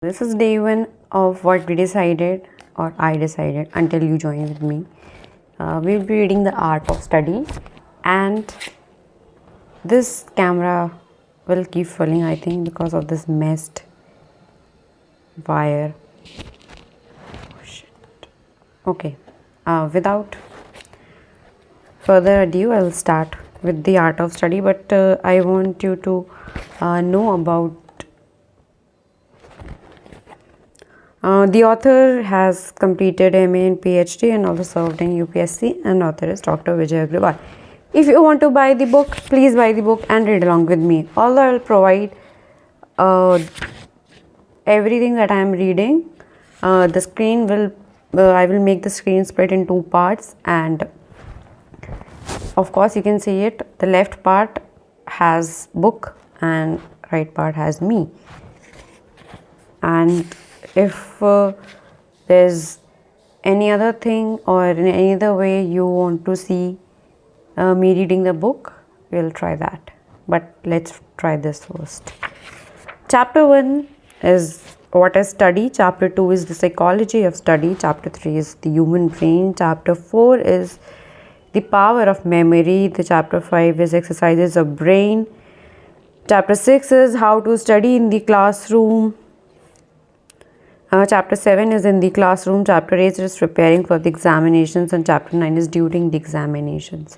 This is day one of what we decided, or I decided until you join with me. We will be reading The Art of Study, and this camera will keep falling, I think, because of this messed wire. Oh, shit. Okay, without further ado, I'll start with The Art of Study, but I want you to know about the author has completed MA and PhD and also served in UPSC, and author is Dr. Vijay Agrawal. If you want to buy the book, please buy the book and read along with me. Although I will provide everything that I am reading, the screen will I will make the screen split in two parts, and of course you can see it. The left part has book and right part has me. And if there's any other thing or in any other way you want to see me reading the book, we'll try that. But let's try this first. Chapter 1 is what is study. Chapter 2 is the psychology of study. Chapter 3 is the human brain. Chapter 4 is the power of memory. The chapter 5 is exercises of brain. Chapter 6 is how to study in the classroom. Chapter 7 is in the classroom. Chapter 8 is preparing for the examinations, and chapter 9 is during the examinations.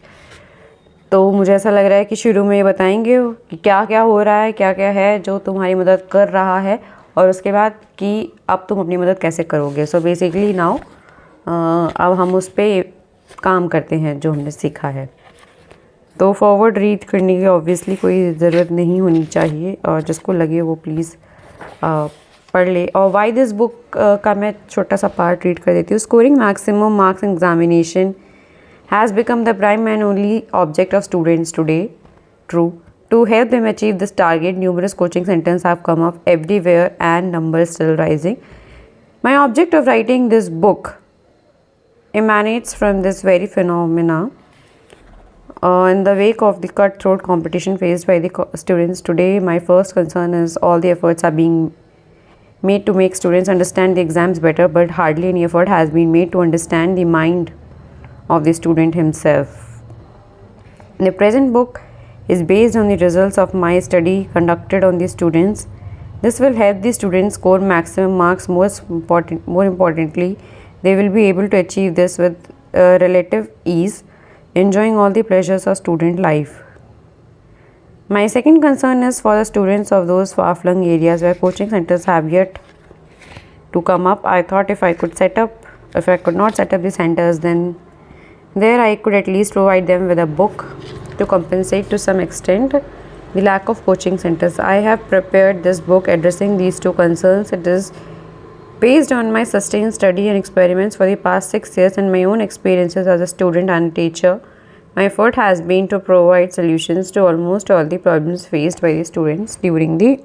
तो मुझे ऐसा लग रहा है कि शुरू में ये बताएंगे कि क्या क्या हो रहा है, क्या क्या है जो तुम्हारी मदद कर रहा है, और उसके बाद कि अब तुम अपनी मदद कैसे करोगे. सो बेसिकली नाउ अब हम उस पर काम करते हैं जो हमने सीखा है. तो फॉरवर्ड रीड करने की ऑब्वियसली कोई ज़रूरत नहीं होनी चाहिए, और जिसको लगे वो प्लीज़ पढ़ ले. और वाई दिस बुक का मैं छोटा सा पार्ट रीड कर देती हूँ. Scoring maximum marks in examination has become the prime and only object of students today. True. To help them achieve this target, numerous coaching centers have come up everywhere and numbers still rising. My object of writing this book emanates from this very phenomena. In the wake of the cutthroat competition faced by the students today, my first concern is all the efforts are being made to make students understand the exams better, but hardly any effort has been made to understand the mind of the student himself. The present book is based on the results of my study conducted on the students. This will help the students score maximum marks. More importantly, they will be able to achieve this with relative ease, enjoying all the pleasures of student life. My second concern is for the students of those far-flung areas where coaching centers have yet to come up. I thought if I could not set up the centers, then there I could at least provide them with a book to compensate to some extent the lack of coaching centers. I have prepared this book addressing these two concerns. It is based on my sustained study and experiments for the past 6 years and my own experiences as a student and teacher. My effort has been to provide solutions to almost all the problems faced by the students during the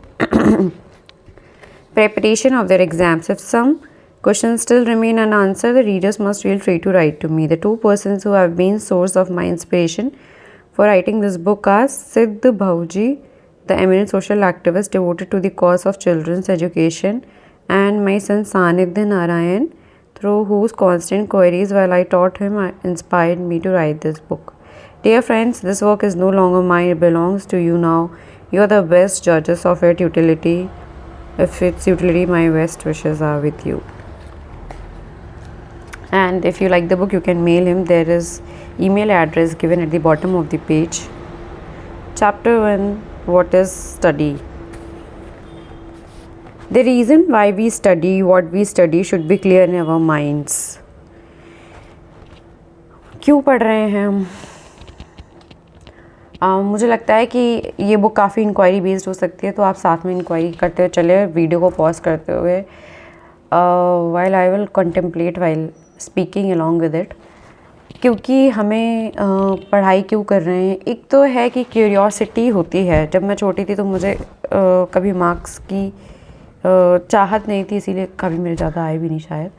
preparation of their exams. If some questions still remain unanswered, the readers must feel free to write to me. The two persons who have been source of my inspiration for writing this book are Siddh Bhauji, the eminent social activist devoted to the cause of children's education, and my son Sanidhya Narayan, through whose constant queries while I taught him inspired me to write this book. Dear friends, this work is no longer mine, it belongs to you now. You are the best judges of its utility. If its utility, my best wishes are with you. And if you like the book, you can mail him. There is email address given at the bottom of the page. Chapter 1, what is study? The reason why we study what we study should be clear in our minds. क्यों पढ़ रहे हैं हम? मुझे लगता है कि ये बुक काफ़ी इंक्वायरी बेस्ड हो सकती है, तो आप साथ में इंक्वायरी करते हुए चले, वीडियो को पॉज करते हुए, while I will contemplate while speaking along with it. क्योंकि हमें पढ़ाई क्यों कर रहे हैं? एक तो है कि क्यूरियोसिटी होती है. जब मैं छोटी थी तो मुझे कभी मार्क्स की चाहत नहीं थी, इसीलिए कभी मेरे ज़्यादा आए भी नहीं शायद.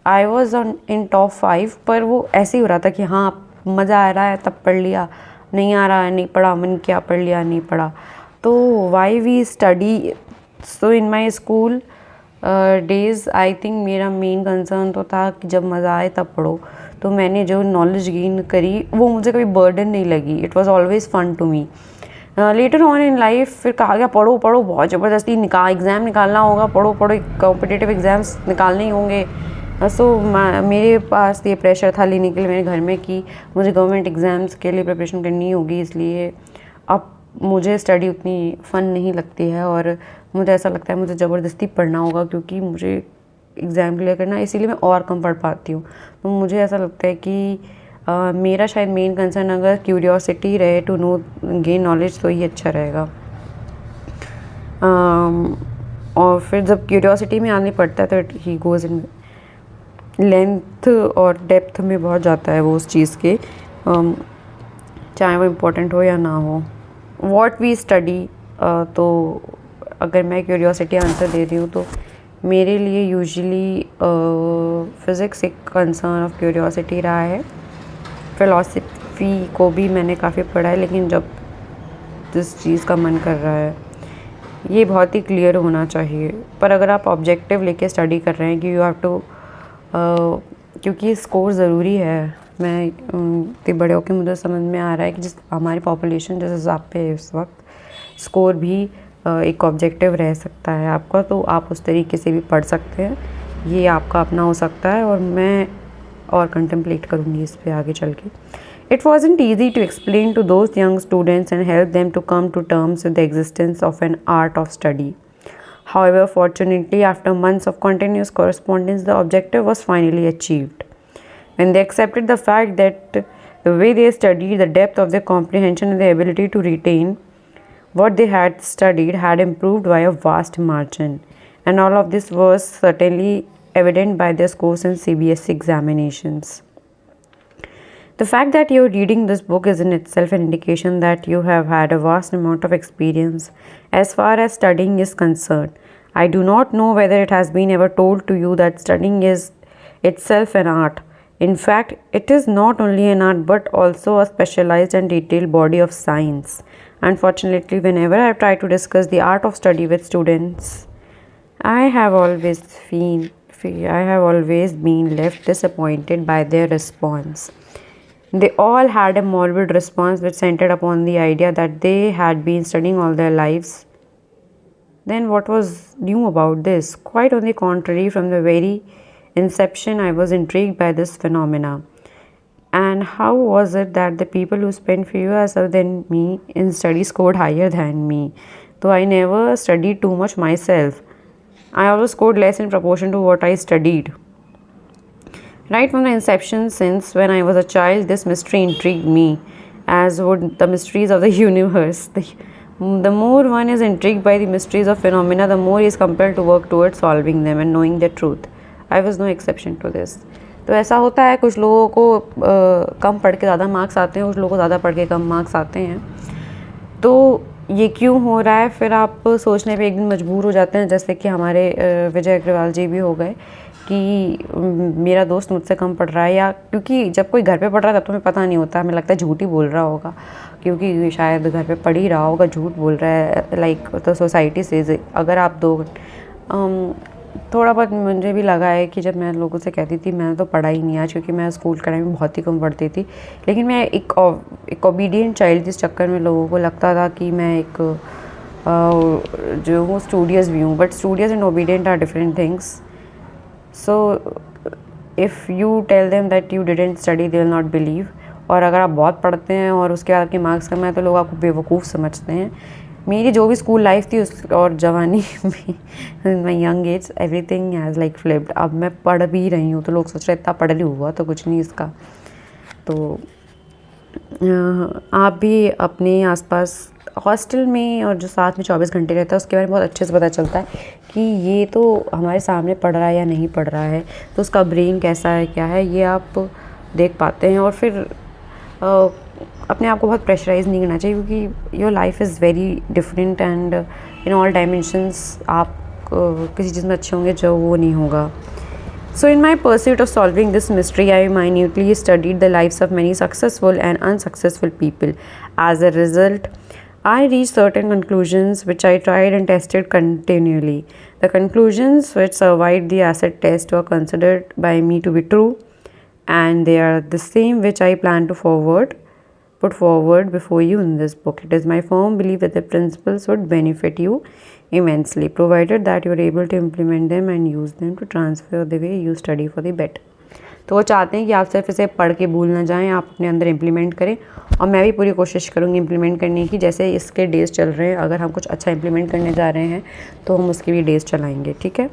आई वॉज इन टॉप 5, पर वो ऐसे ही हो रहा था कि हाँ मज़ा आ रहा है तब पढ़ लिया, नहीं आ रहा है नहीं पढ़ा, मन क्या पढ़ लिया नहीं पढ़ा. तो why we study. So in my school days I think मेरा मेन कंसर्न तो था कि जब मज़ा आए तब पढ़ो। तो मैंने जो नॉलेज गेन करी वो मुझे कभी बर्डन नहीं लगी, it was always fun to me. Later on in life फिर कहा गया पढ़ो पढ़ो, बहुत ज़बरदस्ती एग्ज़ाम निकालना होगा, पढ़ो पढ़ो, कॉम्पिटिटिव एग्ज़ाम्स निकालने ही होंगे। सो मेरे पास ये प्रेशर था लेने के लिए मेरे घर में कि मुझे गवर्नमेंट एग्ज़ाम्स के लिए प्रिपरेशन करनी होगी, इसलिए अब मुझे स्टडी उतनी फ़न नहीं लगती है और मुझे ऐसा लगता है मुझे ज़बरदस्ती पढ़ना होगा क्योंकि मुझे एग्ज़ाम क्लियर करना है, इसीलिए मैं और कम पढ़ पाती हूँ। तो मुझे ऐसा लगता है कि मेरा शायद मेन कंसर्न अगर क्यूरियोसिटी रहे टू नो गेन नॉलेज तो ही अच्छा रहेगा। और फिर जब क्यूरियोसिटी में आने पड़ता है तो ही गोज़ इन लेंथ और डेप्थ में बहुत जाता है वो उस चीज़ के, चाहे वो इम्पोर्टेंट हो या ना हो। व्हाट वी स्टडी, तो अगर मैं क्यूरियोसिटी आंसर दे रही हूँ तो मेरे लिए यूजुअली फ़िज़िक्स एक कंसर्न ऑफ क्यूरियोसिटी रहा है। फ़िलॉसफी को भी मैंने काफ़ी पढ़ा है, लेकिन जब जिस चीज़ का मन कर रहा है ये बहुत ही क्लियर होना चाहिए। पर अगर आप ऑब्जेक्टिव लेके स्टडी कर रहे हैं कि यू हैव टू, क्योंकि स्कोर ज़रूरी है। मैं इतने बड़े होकर मुझे समझ में आ रहा है कि जिस हमारी पॉपुलेशन जिस हिसाब पे है इस वक्त, स्कोर भी एक ऑब्जेक्टिव रह सकता है आपका, तो आप उस तरीके से भी पढ़ सकते हैं। ये आपका अपना हो सकता है और मैं और कंटेम्पलेट करूँगी इस पे आगे चल के। It wasn't easy to explain to those young students and help them to come to terms with the existence of an art of study. However, fortunately, after months of continuous correspondence, the objective was finally achieved. When they accepted the fact that the way they studied, the depth of their comprehension and their ability to retain what they had studied had improved by a vast margin. And all of this was certainly evident by their scores in CBSE examinations. The fact that you're reading this book is in itself an indication that you have had a vast amount of experience as far as studying is concerned. I do not know whether it has been ever told to you that studying is itself an art. In fact, it is not only an art but also a specialized and detailed body of science. Unfortunately, whenever I try to discuss the art of study with students, I have always been left disappointed by their response. They all had a morbid response which centered upon the idea that they had been studying all their lives. Then what was new about this? Quite on the contrary, from the very inception I was intrigued by this phenomena. And how was it that the people who spent few years other than me in study scored higher than me? Though I never studied too much myself, I always scored less in proportion to what I studied. Right from the inception, since when I was a child, this mystery intrigued me, as would the mysteries of the universe. The more one is intrigued by the mysteries of phenomena, the more he is compelled to work towards solving them and knowing the truth. I was no exception to this. तो ऐसा होता है, कुछ लोगों को कम पढ़ के ज़्यादा मार्क्स आते हैं, कुछ लोगों को ज़्यादा पढ़ के कम मार्क्स आते हैं। तो ये क्यों हो रहा है, फिर आप सोचने पे एक दिन मजबूर हो जाते हैं, जैसे कि हमारे विजय अग्रवाल जी भी हो गए कि मेरा दोस्त मुझसे कम पढ़ रहा है, या क्योंकि जब कोई घर पे पढ़ रहा है तब तो हमें पता नहीं होता, हमें लगता है झूठ ही बोल रहा होगा क्योंकि शायद घर पे पढ़ ही रहा होगा, झूठ बोल रहा है। लाइक तो सोसाइटी से अगर आप थोड़ा बहुत मुझे भी लगा है कि जब मैं लोगों से कहती थी मैंने तो पढ़ा ही नहीं आज, क्योंकि मैं स्कूल के टाइम में बहुत ही कम पढ़ती थी, लेकिन मैं एक ओबीडियंट चाइल्ड जिस चक्कर में लोगों को लगता था कि मैं एक जो हूँ स्टूडियस भी हूँ, but studious and obedient are different things. So if you tell them that you didn't study they will not believe. और अगर आप बहुत पढ़ते हैं और उसके बाद आपके मार्क्स कम है तो लोग आपको बेवकूफ़ समझते हैं। मेरी जो भी स्कूल लाइफ थी उस और जवानी में my young age everything has like flipped. अब मैं पढ़ भी रही हूँ तो लोग सोच रहे इतना पढ़ ली हुआ तो कुछ नहीं इसका। तो आप भी अपने आसपास हॉस्टल में और जो साथ में 24 घंटे रहता है उसके बारे में बहुत अच्छे से पता चलता है कि ये तो हमारे सामने पढ़ रहा है या नहीं पढ़ रहा है, तो उसका ब्रेन कैसा है क्या है ये आप देख पाते हैं। और फिर अपने आप को बहुत प्रेशराइज़ नहीं करना चाहिए, क्योंकि your life is very different and in all dimensions आप किसी चीज़ में अच्छे होंगे जो वो नहीं होगा। So in my pursuit of solving this mystery, I minutely studied the lives of many successful and unsuccessful people. As a result, I reached certain conclusions which I tried and tested continually. The conclusions which survived the acid test were considered by me to be true, and they are the same which I plan to put forward before you in this book. It is my firm belief that the principles would benefit you immensely, provided that you are able to implement them and use them to transfer the way you study for the better. तो वो चाहते हैं कि आप सिर्फ इसे पढ़ के भूल ना जाएं, आप अपने अंदर इम्प्लीमेंट करें, और मैं भी पूरी कोशिश करूँगी इम्प्लीमेंट करने की। जैसे इसके डेज़ चल रहे हैं, अगर हम कुछ अच्छा इम्प्लीमेंट करने जा रहे हैं तो हम उसके भी डेज़ चलाएँगे, ठीक है,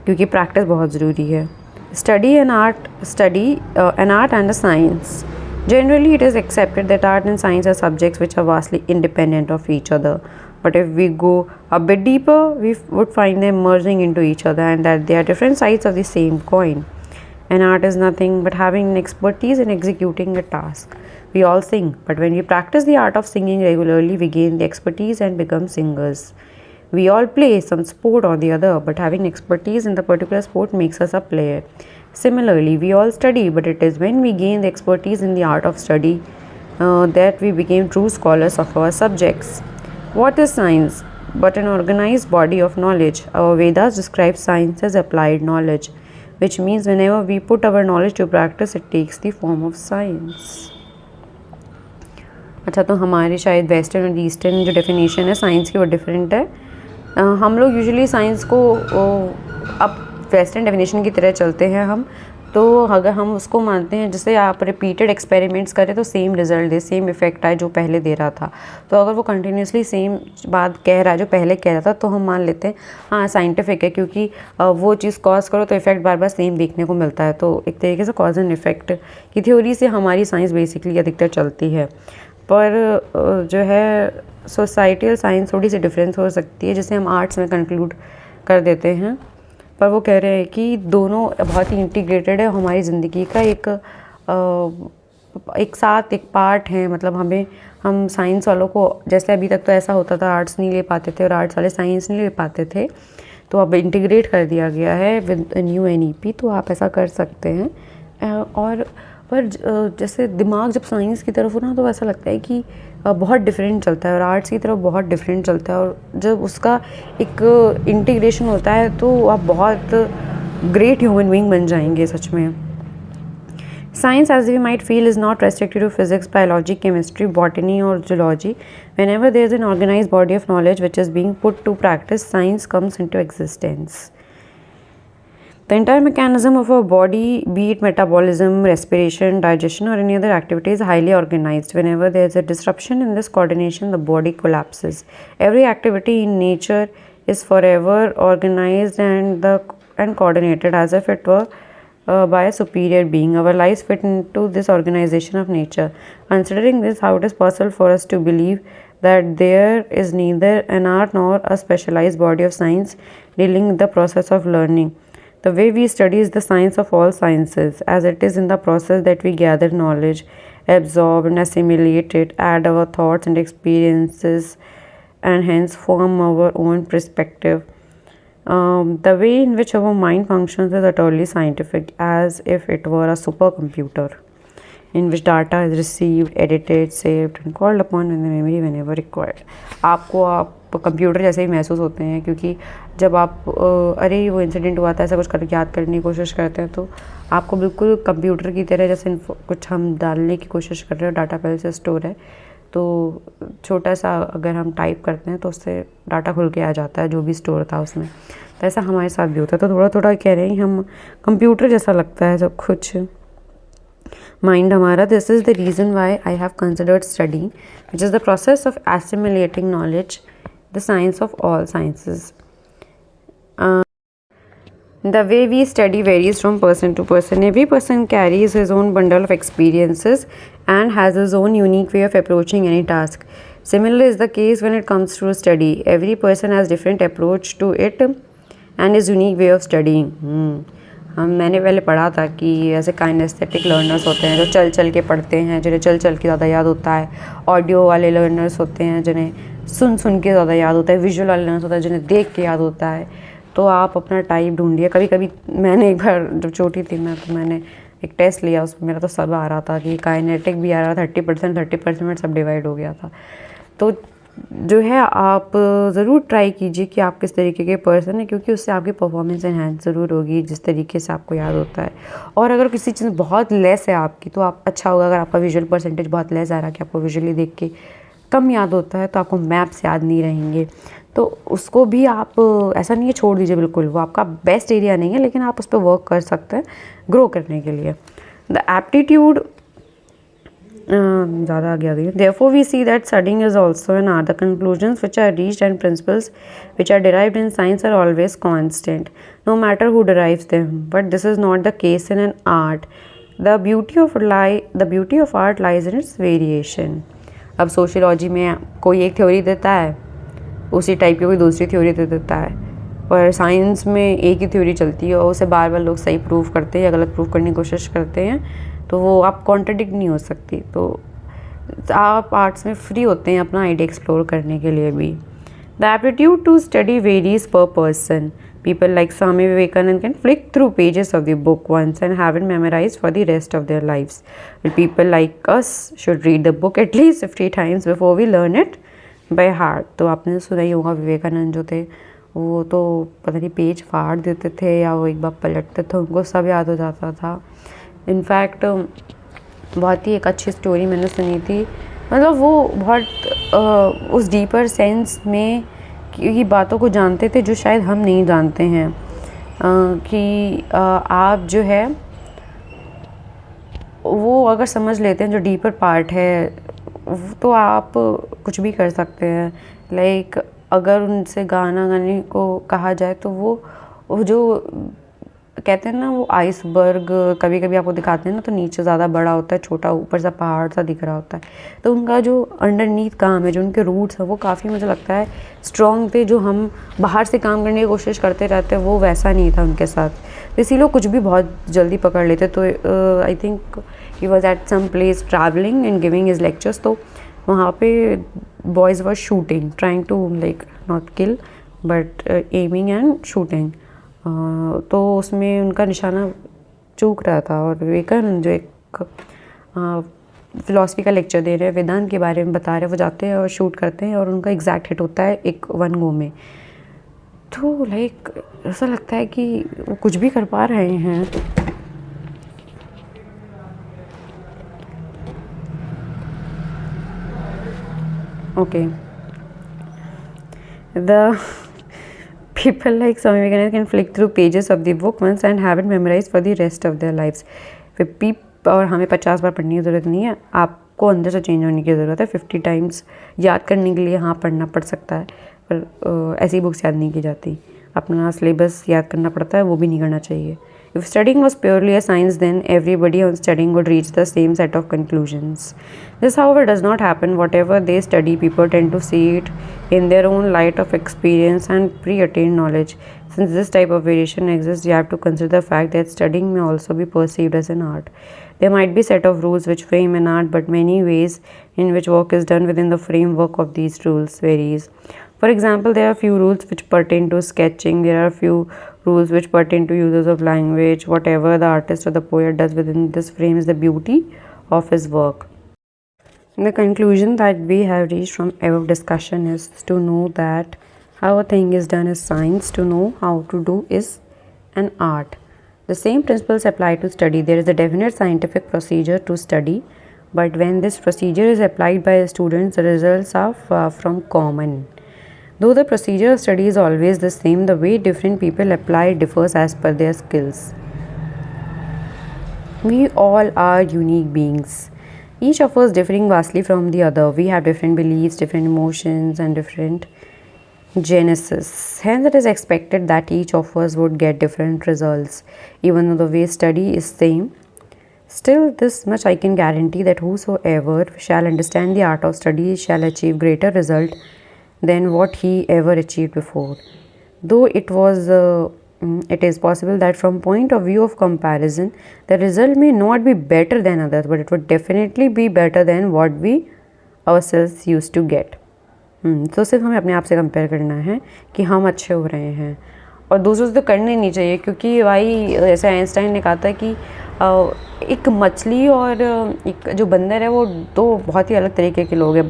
क्योंकि प्रैक्टिस बहुत ज़रूरी है। Study an art and a science. Generally, it is accepted that art and science are subjects which are vastly independent of each other. But if we go a bit deeper, we would find them merging into each other, and that they are different sides of the same coin. An art is nothing but having an expertise in executing a task. We all sing, but when we practice the art of singing regularly, we gain the expertise and become singers. We all play some sport or the other, but having expertise in the particular sport makes us a player. Similarly, we all study, but it is when we gain the expertise in the art of study that we became true scholars of our subjects. What is science? But an organized body of knowledge. Our Vedas describe science as applied knowledge, which means whenever we put our knowledge to practice, it takes the form of science. अच्छा, तो हमारे शायद western और eastern जो definition है science की वो different है। हम लोग यूजुअली साइंस को अब वेस्टर्न डेफिनेशन की तरह चलते हैं हम, तो अगर हम उसको मानते हैं जैसे आप रिपीटेड एक्सपेरिमेंट्स करें तो सेम रिजल्ट दे, सेम इफेक्ट आए जो पहले दे रहा था। तो अगर वो कंटिन्यूसली सेम बात कह रहा है जो पहले कह रहा था तो हम मान लेते हैं हाँ साइंटिफिक है, क्योंकि वो चीज़ कॉज करो तो इफेक्ट बार बार सेम देखने को मिलता है। तो एक तरीके से कॉज एंड इफेक्ट की थ्योरी से हमारी साइंस बेसिकली अधिकतर चलती है। पर जो है सोसाइटल साइंस थोड़ी सी डिफरेंस हो सकती है, जिसे हम आर्ट्स में कंक्लूड कर देते हैं। पर वो कह रहे हैं कि दोनों बहुत ही इंटीग्रेटेड है, हमारी ज़िंदगी का एक साथ एक पार्ट है। मतलब हम साइंस वालों को, जैसे अभी तक तो ऐसा होता था आर्ट्स नहीं ले पाते थे और आर्ट्स वाले साइंस नहीं ले पाते थे, तो अब इंटीग्रेट कर दिया गया है विद न्यू NEP, तो आप ऐसा कर सकते हैं। और पर जैसे दिमाग जब साइंस की तरफ हो ना तो ऐसा लगता है कि बहुत डिफरेंट चलता है, और आर्ट्स की तरफ बहुत डिफरेंट चलता है, और जब उसका एक इंटीग्रेशन होता है तो आप बहुत ग्रेट ह्यूमन बीइंग बन जाएंगे सच में। Science, as we might feel, is not restricted to physics, biology, chemistry, botany or zoology. Whenever there is an organized body of knowledge which is being put to practice, science comes into existence. The entire mechanism of our body, be it metabolism, respiration, digestion or any other activity, is highly organized. Whenever there is a disruption in this coordination, the body collapses. Every activity in nature is forever organized and coordinated as if it were by a superior being. Our lives fit into this organization of nature. Considering this, how it is possible for us to believe that there is neither an art nor a specialized body of science dealing with the process of learning. The way we study is the science of all sciences, as it is in the process that we gather knowledge, absorb and assimilate it, add our thoughts and experiences, and hence form our own perspective. The way in which our mind functions is utterly scientific, as if it were a supercomputer in which data is received, edited, saved and called upon in the memory whenever required. आप computer जैसे ही महसूस होते हैं, क्योंकि जब आप अरे वो इंसिडेंट हुआ था ऐसा कुछ याद करने की कोशिश करते हैं तो आपको बिल्कुल कंप्यूटर की तरह जैसे कुछ हम डालने की कोशिश कर रहे हो, डाटा पहले से स्टोर है तो छोटा सा अगर हम टाइप करते हैं तो उससे डाटा खुल के आ जाता है जो भी स्टोर था उसमें। तो ऐसा हमारे साथ भी होता है। तो थोड़ा थोड़ा कह रहे हैं हम कंप्यूटर जैसा लगता है सब कुछ माइंड हमारा। This is the reason why I have considered study which is the process of assimilating knowledge, the science of all sciences. The way we study varies from person to person. Every person carries his own bundle of experiences and has his own unique way of approaching any task. Similar is the case when it comes to study. Every person has different approach to it and his unique way of studying. मैंने पहले पढ़ा था कि ऐसे kinaesthetic learners होते हैं जो चल चल के पढ़ते हैं, जिन्हें चल चल के ज़्यादा याद होता है। ऑडियो वाले लर्नर्स होते हैं जिन्हें सुन सुन के ज़्यादा याद होता है। विजुअल वाले लर्नर्स होता है जिन्हें देख के याद होता है। तो आप अपना टाइप ढूंढिए। कभी कभी मैंने एक बार जब छोटी थी मैंने एक टेस्ट लिया, उसमें मेरा तो सब आ रहा था कि काइनेटिक भी आ रहा था 30% में सब डिवाइड हो गया था। तो जो है आप ज़रूर ट्राई कीजिए कि आप किस तरीके के पर्सन हैं, क्योंकि उससे आपकी परफॉर्मेंस एनहांस ज़रूर होगी जिस तरीके से आपको याद होता है। और अगर किसी चीज़ बहुत लेस है आपकी तो आप अच्छा होगा अगर आपका विजुअल परसेंटेज बहुत लेस आ रहा है कि आपको विजुअली देख के कम याद होता है, तो आपको मैप्स याद नहीं रहेंगे। तो उसको भी आप ऐसा नहीं है छोड़ दीजिए बिल्कुल, वो आपका बेस्ट एरिया नहीं है, लेकिन आप उस पर वर्क कर सकते हैं ग्रो करने के लिए। द एप्टीट्यूड ज़्यादा आगे आ गई है। Therefore we see that studying is also an art. The conclusions which are reached and principles which are derived in science are always constant, no matter who derives them. But this is not the case in an art. The beauty of art lies in its variation. अब sociology में कोई एक theory देता है, उसी type की कोई दूसरी थ्योरी दे देता है, पर साइंस में एक ही थ्योरी चलती है और उसे बार बार लोग सही प्रूव करते हैं या गलत प्रूव करने की कोशिश करते हैं, तो वो आप कॉन्ट्रडिक्ट नहीं हो सकती। तो आप आर्ट्स में फ्री होते हैं अपना आइडिया एक्सप्लोर करने के लिए भी। The aptitude to study varies per person. People like Swami Vivekanand can flick through pages of the book once and have it memorized for the rest of their lives. But people like us should read the book at least 50 times before we learn it by heart. तो आपने सुना ही होगा विवेकानंद जो थे वो तो पता नहीं पेज फाड़ देते थे या वो एक बार पलटते थे उनको सब याद हो जाता था। इनफैक्ट बहुत ही एक अच्छी स्टोरी मैंने सुनी थी, मतलब वो बहुत उस डीपर सेंस में की बातों को जानते थे जो शायद हम नहीं जानते हैं, कि आप जो है वो अगर समझ लेते हैं जो डीपर पार्ट है तो आप कुछ भी कर सकते हैं। लाइक अगर उनसे गाना गाने को कहा जाए तो वो जो कहते हैं ना वो आइसबर्ग कभी कभी आपको दिखाते हैं ना, तो नीचे ज़्यादा बड़ा होता है, छोटा ऊपर सा पहाड़ सा दिख रहा होता है। तो उनका जो अंडरनीथ काम है, जो उनके रूट्स हैं, वो काफ़ी मुझे लगता है स्ट्रॉन्ग थे। जो हम बाहर से काम करने की कोशिश करते रहते हैं वो वैसा नहीं था उनके साथ, तो इसी लोग कुछ भी बहुत जल्दी पकड़ लेते। तो I think he was at some place travelling and giving his lectures, तो वहाँ पे boys were shooting, trying to like not kill but aiming and shooting. तो उसमें उनका निशाना चूक रहा था और विवेकानंद जो एक फ़िलासफ़ी का लेक्चर दे रहे हैं, वेदांत के बारे में बता रहे हैं, वो जाते हैं और शूट करते हैं और उनका एग्जैक्ट हिट होता है एक वन गो में। तो लाइक ऐसा लगता है कि वो कुछ भी कर पा रहे हैं। Okay, the people like Swami Vivekananda can flick through pages of the book once and have it memorized for the rest of their lives. और हमें 50 बार पढ़ने की ज़रूरत नहीं है, आपको अंदर से चेंज होने की ज़रूरत है। 50 टाइम्स याद करने के लिए हाँ पढ़ना पड़ सकता है, पर ऐसी बुक्स याद नहीं की जाती। अपना सिलेबस याद करना पड़ता है, वो भी नहीं करना चाहिए। If studying was purely a science, then everybody on studying would reach the same set of conclusions. This, however, does not happen. Whatever they study, people tend to see it in their own light of experience and pre-attained knowledge. Since this type of variation exists, you have to consider the fact that studying may also be perceived as an art. There might be a set of rules which frame an art, but many ways in which work is done within the framework of these rules varies. For example, there are few rules which pertain to sketching. There are few rules which pertain to uses of language. Whatever the artist or the poet does within this frame is the beauty of his work. The conclusion that we have reached from above discussion is to know that how a thing is done is science, to know how to do is an art. The same principles apply to study. There is a definite scientific procedure to study, but when this procedure is applied by students, the results are far from common. Though the procedure of study is always the same, the way different people apply it differs as per their skills. We all are unique beings, each of us differing vastly from the other. We have different beliefs, different emotions, and different genesis. Hence, it is expected that each of us would get different results. Even though the way study is same, still this much I can guarantee, that whosoever shall understand the art of study shall achieve greater result than what he ever achieved before. Though it is possible that from point of view of comparison, the result may not be better than others, but it would definitely be better than what we ourselves used to get. तो सिर्फ हमें अपने आप से compare करना है कि हम अच्छे हो रहे हैं, और दूसरों से तो करने नहीं चाहिए, क्योंकि भाई जैसे आइंस्टाइन ने कहा था कि एक मछली और एक जो बंदर है वो दो बहुत ही अलग तरीके के लोग हैं।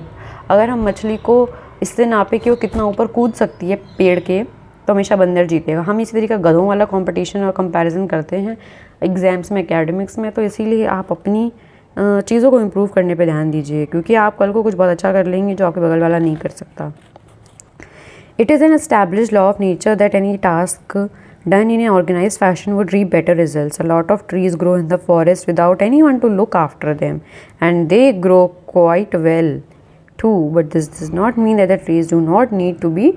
अगर हम मछली को इससे नापे कि वो कितना ऊपर कूद सकती है पेड़ के, तो हमेशा बंदर जीतेगा। हम इसी तरीके गधों वाला कंपटीशन और कंपैरिजन करते हैं एग्ज़ाम्स में, एकेडमिक्स में। तो इसीलिए आप अपनी चीज़ों को इम्प्रूव करने पे ध्यान दीजिए, क्योंकि आप कल को कुछ बहुत अच्छा कर लेंगे जो आपके बगल वाला नहीं कर सकता। It is an established law of nature that any task done in an organized fashion would reap better results. A lot of trees grow in the forest without anyone to look after them, and they grow quite well too. But this does not mean that the trees do not need to be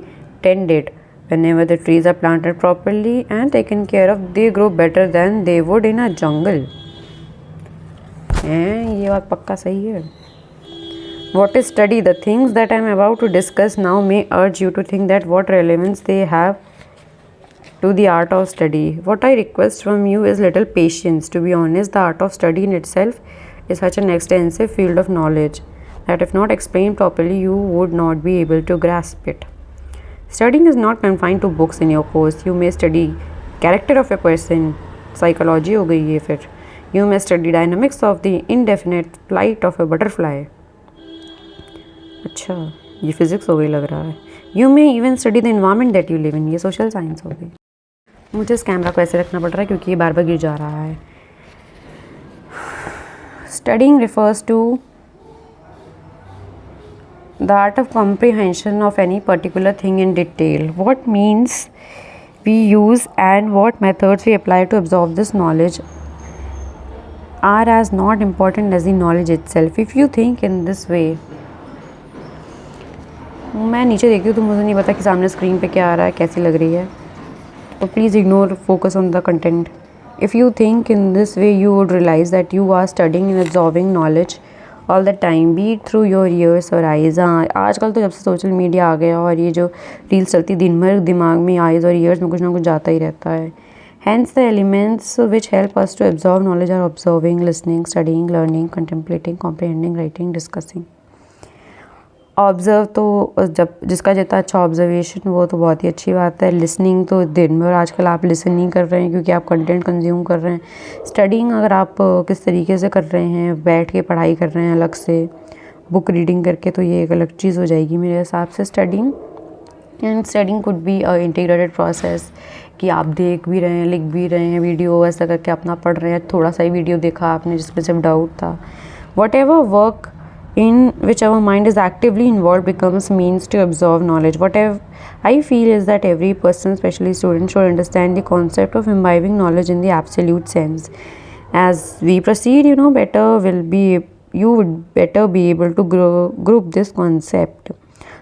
tended. Whenever the trees are planted properly and taken care of, they grow better than they would in a jungle. ये बात पक्का सही है। What is study? The things that I am about to discuss now may urge you to think that what relevance they have to the art of study. What I request from you is little patience. To be honest, the art of study in itself is such an extensive field of knowledge that if not explained properly, you would not be able to grasp it. Studying is not confined to books in your course. You may study character of a person, psychology हो गई है फिर. You may study dynamics of the indefinite flight of a butterfly. अच्छा, ये physics हो गई लग रहा है. You may even study the environment that you live in. ये सोशल साइंस हो गई. मुझे इस कैमरा को ऐसे रखना पड़ रहा है क्योंकि ये बार बार गिर जा रहा है. Studying refers to the art of comprehension of any particular thing in detail. What means we use and what methods we apply to absorb this knowledge are as not important as the knowledge itself. If you think in this way, मैं नीचे देखती हूँ तो मुझे नहीं पता कि सामने स्क्रीन पे क्या आ रहा है, कैसी लग रही है, तो please ignore focus on the content. If you think in this way you would realize that you are studying and absorbing knowledge all the time, be it through your ears or eyes. हाँ, आजकल तो जब से social media आ गया और ये जो reels चलती दिन भर दिमाग में आइज़ और ईयर्स में कुछ ना कुछ जाता ही रहता है. Hence the elements which help us to absorb knowledge are observing, listening, studying, learning, contemplating, comprehending, writing, discussing. Observe तो जब जिसका जितना अच्छा ऑब्जर्वेशन वो तो बहुत ही अच्छी बात है. लिसनिंग तो दिन में, और आजकल आप लिसन नहीं कर रहे हैं क्योंकि आप कंटेंट कंज्यूम कर रहे हैं. स्टडिंग अगर आप किस तरीके से कर रहे हैं, बैठ के पढ़ाई कर रहे हैं अलग से, बुक रीडिंग करके, तो ये एक अलग चीज़ हो जाएगी मेरे हिसाब से. Studying could be a integrated process कि आप देख भी रहे हैं, लिख भी रहे हैं, वीडियो ऐसा करके अपना पढ़ रहे हैं. थोड़ा सा ही वीडियो देखा आपने जिसमें सिर्फ डाउट था. What ever work in which our mind is actively involved becomes means to absorb knowledge. What I feel is that every person, especially students, should understand the concept of imbibing knowledge in the absolute sense. As we proceed, you would better be able to group this concept.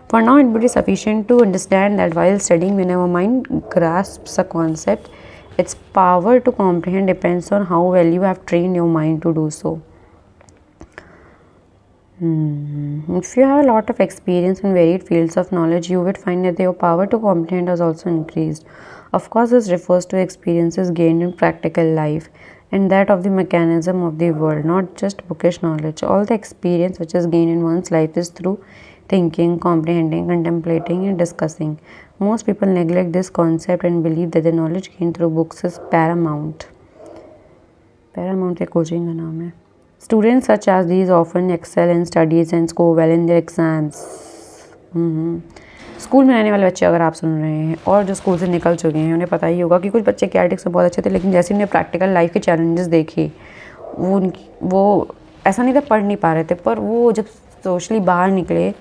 For now, it would be sufficient to understand that while studying, when our mind grasps a concept, its power to comprehend depends on how well you have trained your mind to do so. If you have a lot of experience in varied fields of knowledge, you would find that your power to comprehend has also increased. Of course, this refers to experiences gained in practical life and that of the mechanism of the world, not just bookish knowledge. All the experience which is gained in one's life is through thinking, comprehending, contemplating, and discussing. Most people neglect this concept and believe that the knowledge gained through books is paramount. Paramount एक coaching का नाम है. Students such as these often excel in studies and score well in their exams. School में रहने वाले बच्चे अगर आप सुन रहे हैं और जो स्कूल से निकल चुके हैं, उन्हें पता ही होगा कि कुछ बच्चे कैटेगरीज में बहुत अच्छे थे, लेकिन जैसे उन्हें प्रैक्टिकल लाइफ के चैलेंजेस देखे, वो ऐसा नहीं था पढ़ नहीं पा रहे थे, पर वो जब सोशली बाहर निकले,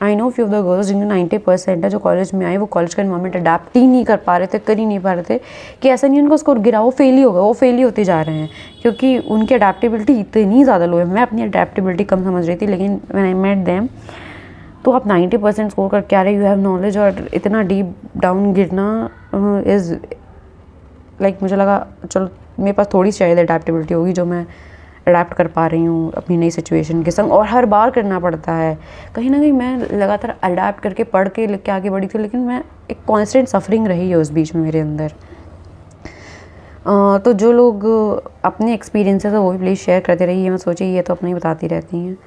I know few of the girls जिनके 90% है जो कॉलेज में आए, वो कॉलेज का इन्वायरमेंट अडेप्ट ही नहीं कर पा रहे थे, कर ही नहीं पा रहे थे. कि ऐसा नहीं उनका स्कोर गिरा, वो फेल ही हो गए, वो फेल ही होते जा रहे हैं क्योंकि उनकी अडेप्टेबिलिटी इतनी ज़्यादा लो है. मैं अपनी अडेप्टेबिलिटी कम समझ रही थी, लेकिन व्हेन आई मेट देम, तो आप 90% स्कोर करके आ रहे, यू हैव नॉलेज, और इतना डीप डाउन गिरना इज़ लाइक, मुझे लगा चलो मेरे पास थोड़ी शायद अडेप्टेबिलिटी होगी जो मैं अडेप्ट कर पा रही हूँ अपनी नई सिचुएशन के संग, और हर बार करना पड़ता है. कहीं ना कहीं मैं लगातार अडेप्ट करके पढ़ के लिख के आगे बढ़ी थी, लेकिन मैं एक कॉन्स्टेंट सफरिंग रही है उस बीच में मेरे अंदर. तो जो लोग अपने एक्सपीरियंसेस है वो भी प्लीज़ शेयर करते रहिए. मैं सोची ये तो अपने ही बताती रहती हैं.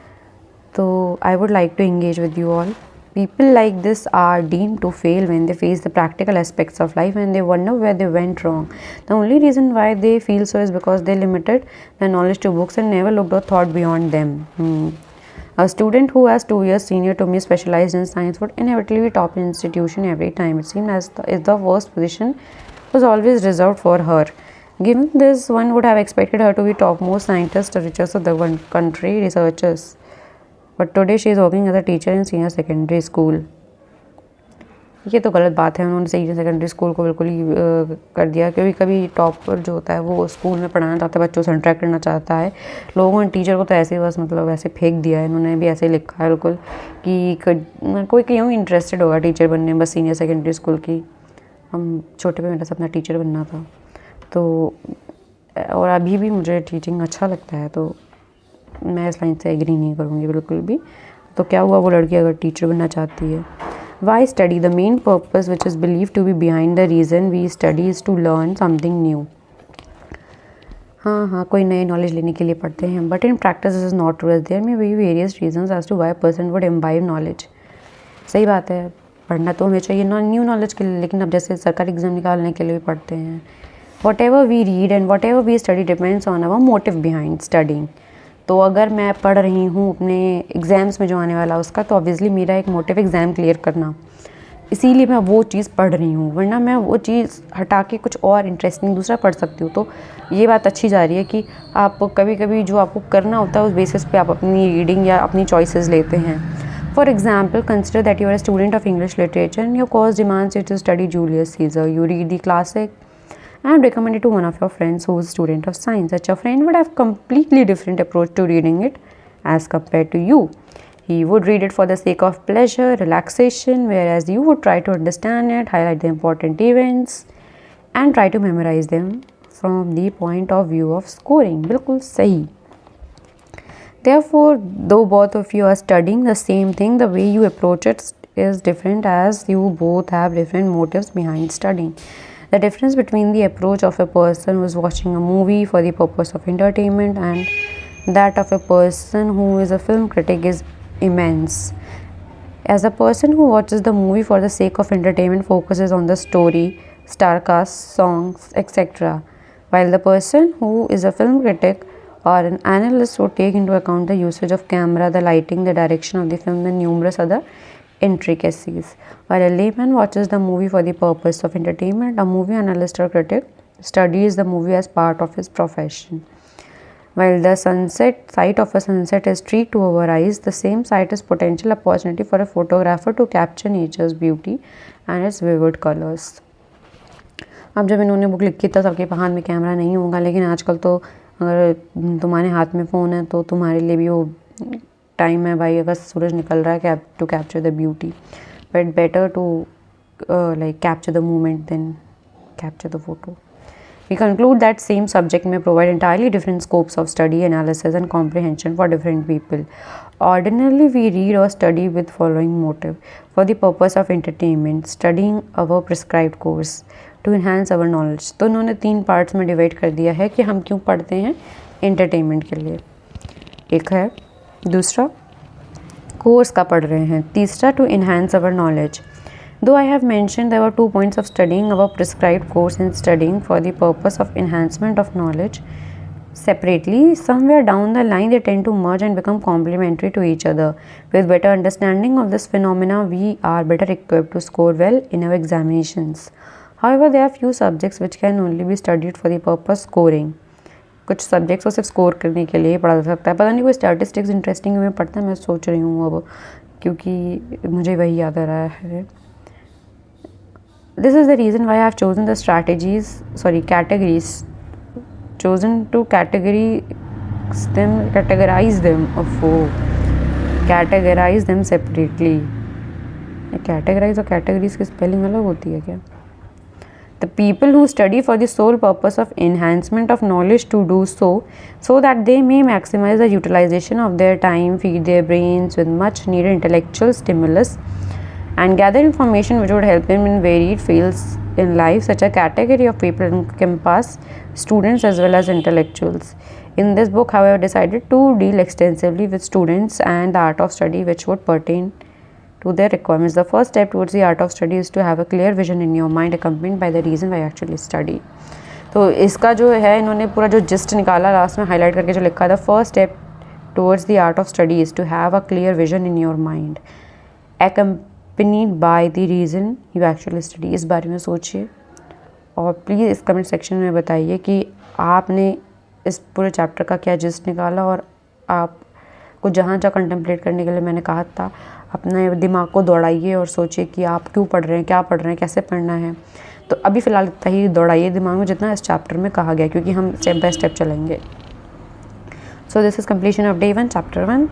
तो I would like to engage with you all. People like this are deemed to fail when they face the practical aspects of life and they wonder where they went wrong. The only reason why they feel so is because they limited their knowledge to books and never looked or thought beyond them. A student who has 2 years senior to me specialized in science would inevitably top an institution every time. It seemed as if the first position was always reserved for her. Given this, one would have expected her to be topmost scientist, richest of the country, researchers. But today she is working as a teacher in senior secondary school. ये तो गलत बात है, उन्होंने senior secondary school को बिल्कुल ही कर दिया, क्योंकि कभी टॉपर जो होता है वो स्कूल में पढ़ाना चाहता है, बच्चों से इंटरेक्ट करना चाहता है। लोगों ने टीचर को तो ऐसे ही बस मतलब ऐसे फेंक दिया है, इन्होंने भी ऐसे ही लिखा है बिल्कुल कि कोई क्यों इंटरेस्टेड होगा टीचर बनने में, बस सीनियर सेकेंडरी स्कूल की। हम छोटे पे मेरा सपना टीचर बनना था, तो और अभी भी मुझे टीचिंग अच्छा लगता है, तो मैं इस लाइन से एग्री नहीं करूँगी बिल्कुल भी। तो क्या हुआ, वो लड़की अगर टीचर बनना चाहती है। Why study? The main purpose which is believed to be behind the reason we study is to learn something new. हाँ, कोई नए नॉलेज लेने के लिए पढ़ते हैं, but in practice is not true. There may be various reasons as to why person would imbibe knowledge. सही बात है, पढ़ना तो हमें चाहिए न्यू नॉलेज के लिए, लेकिन अब जैसे सरकारी एग्जाम निकालने के लिए भी पढ़ते हैं। Whatever we read and whatever we study depends on our motive behind studying. तो अगर मैं पढ़ रही हूँ अपने एग्ज़ाम्स में जो आने वाला उसका, तो ऑब्वियसली मेरा एक मोटिव एग्ज़ाम क्लियर करना, इसीलिए मैं वो चीज़ पढ़ रही हूँ, वरना मैं वो चीज़ हटा के कुछ और इंटरेस्टिंग दूसरा पढ़ सकती हूँ। तो ये बात अच्छी जा रही है कि आप कभी कभी जो आपको करना होता है उस बेसिस पे आप अपनी रीडिंग या अपनी चॉइसेस लेते हैं। For example, consider that you are a student of English literature and your course demands you to study Julius Caesar. You read the classic and recommend it to one of your friends who is a student of science. Such a friend would have completely different approach to reading it as compared to you. He would read it for the sake of pleasure, relaxation, whereas you would try to understand it, highlight the important events, and try to memorize them from the point of view of scoring. बिल्कुल सही। Therefore, though both of you are studying the same thing, the way you approach it is different, as you both have different motives behind studying. The difference between the approach of a person who is watching a movie for the purpose of entertainment and that of a person who is a film critic is immense. As a person who watches the movie for the sake of entertainment focuses on the story, star cast, songs, etc., while the person who is a film critic or an analyst would take into account the usage of camera, the lighting, the direction of the film, and numerous other intricacies. While a layman watches the movie for the purpose of entertainment, a movie analyst or critic studies the movie as part of his profession. While the sight of a sunset is treat to our eyes, the same sight is potential opportunity for a photographer to capture nature's beauty and its vivid colors. अब जब इन्होंने book लिखी था सबके हाथ में camera नहीं होगा, लेकिन आजकल तो अगर तुम्हारे हाथ में फ़ोन है तो तुम्हारे लिए भी वो टाइम है भाई, अगर सूरज निकल रहा है to capture the beauty, but better to like capture the moment than capture the photo. We conclude that same subject may provide entirely different scopes of study, analysis and comprehension for different people. Ordinarily, we read or study with following motive: for the purpose of entertainment, studying our prescribed course, to enhance our knowledge. तो उन्होंने 3 parts में divide कर दिया है कि हम क्यों पढ़ते हैं एंटरटेनमेंट के लिए। एक है, दूसरा कोर्स का पढ़ रहे हैं, तीसरा to enhance our knowledge. Though I have mentioned there were 2 points of studying our prescribed course and studying for the purpose of enhancement of knowledge separately, somewhere down the line they tend to merge and become complementary to each other. With better understanding of this phenomena, we are better equipped to score well in our examinations. However, there are few subjects which can only be studied for the purpose scoring. कुछ subjects को सिर्फ score करने के लिए पढ़ा जा सकता है। पता नहीं कोई स्टैटिस्टिक्स इंटरेस्टिंग में पढ़ता है, मैं सोच रही हूँ अब, क्योंकि मुझे वही याद आ रहा है। This is the reason why I have chosen the categories, chosen to categorize them separately. Categorize और categories की spelling अलग होती है क्या? The people who study for the sole purpose of enhancement of knowledge to do so that they may maximize the utilization of their time, feed their brains with much needed intellectual stimulus, and gather information which would help them in varied fields in life. Such a category of people encompass students as well as intellectuals. In this book, however, I decided to deal extensively with students and the art of study which would pertain to their requirements. The first step towards the art of study is to have a clear vision in your mind accompanied by the reason why I actually study. तो इसका जो है इन्होंने पूरा जो gist निकाला last में highlight करके जो लिखा था, first step towards the art of study is to have a clear vision in your mind, accompanied by the reason you actually study. इस बारे में सोचिए और प्लीज़ इस कमेंट सेक्शन में बताइए कि आपने इस पूरे चैप्टर का क्या जिस्ट निकाला और आपको जहाँ जहाँ कंटेम्पलेट करने के लिए मैंने कहा था अपने दिमाग को दौड़ाइए और सोचिए कि आप क्यों पढ़ रहे हैं, क्या पढ़ रहे हैं, कैसे पढ़ना है। तो अभी फ़िलहाल इतना ही दौड़ाइए दिमाग में जितना इस चैप्टर में कहा गया, क्योंकि हम स्टेप बाय स्टेप चलेंगे। So this is completion of day 1 chapter 1।